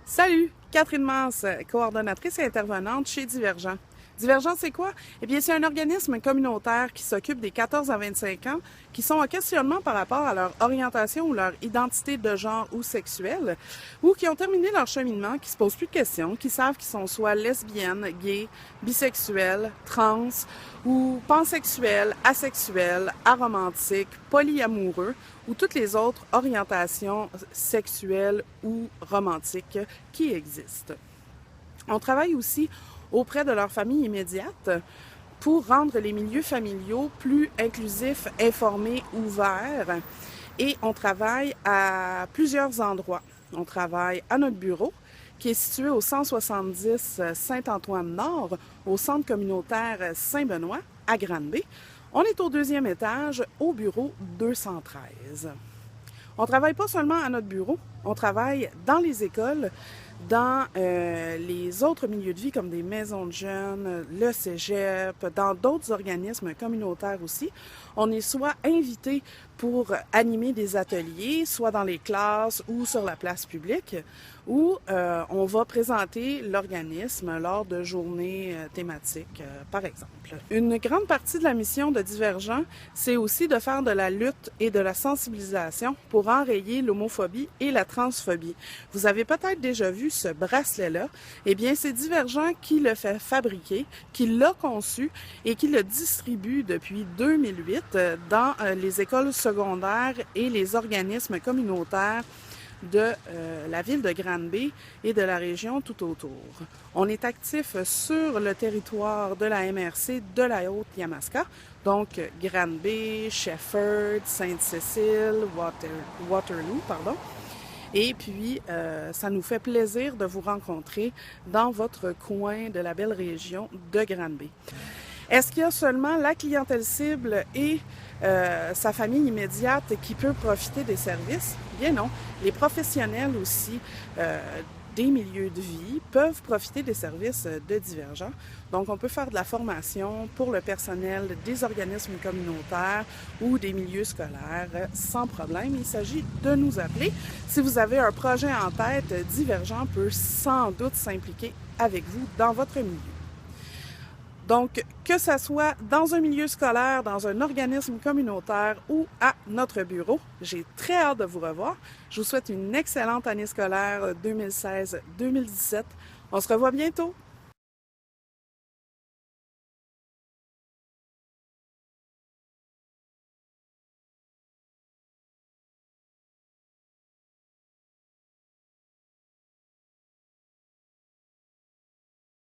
Salut, Catherine Masse, coordonnatrice et intervenante chez Divergent. Divergent, c'est quoi? Eh bien, c'est un organisme communautaire qui s'occupe des 14 à 25 ans qui sont en questionnement par rapport à leur orientation ou leur identité de genre ou sexuelle, ou qui ont terminé leur cheminement, qui se posent plus de questions, qui savent qu'ils sont soit lesbiennes, gays, bisexuels, trans, ou pansexuels, asexuels, aromantiques, polyamoureux, ou toutes les autres orientations sexuelles ou romantiques qui existent. On travaille aussi auprès de leur famille immédiate pour rendre les milieux familiaux plus inclusifs, informés, ouverts. Et on travaille à plusieurs endroits. On travaille à notre bureau, qui est situé au 170 Saint-Antoine-Nord, au centre communautaire Saint-Benoît, à Granby. On est au deuxième étage, au bureau 213. On ne travaille pas seulement à notre bureau, on travaille dans les écoles, dans les autres milieux de vie comme des maisons de jeunes, le cégep, dans d'autres organismes communautaires aussi. On est soit invité pour animer des ateliers, soit dans les classes ou sur la place publique, où on va présenter l'organisme lors de journées thématiques, par exemple. Une grande partie de la mission de Divergent, c'est aussi de faire de la lutte et de la sensibilisation pour enrayer l'homophobie et la transphobie. Vous avez peut-être déjà vu ce bracelet-là. Eh bien, c'est Divergent qui le fait fabriquer, qui l'a conçu et qui le distribue depuis 2008 dans les écoles secondaires et les organismes communautaires de la ville de Granby et de la région tout autour. On est actif sur le territoire de la MRC de la Haute-Yamaska, donc Granby, Shefford, Sainte-Cécile, Waterloo, pardon. Et puis, ça nous fait plaisir de vous rencontrer dans votre coin de la belle région de Granby. Est-ce qu'il y a seulement la clientèle cible et sa famille immédiate qui peut profiter des services? Bien non. Les professionnels aussi des milieux de vie peuvent profiter des services de Divergent. Donc, on peut faire de la formation pour le personnel des organismes communautaires ou des milieux scolaires sans problème. Il s'agit de nous appeler. Si vous avez un projet en tête, Divergent peut sans doute s'impliquer avec vous dans votre milieu. Donc, que ce soit dans un milieu scolaire, dans un organisme communautaire ou à notre bureau, j'ai très hâte de vous revoir. Je vous souhaite une excellente année scolaire 2016-2017. On se revoit bientôt.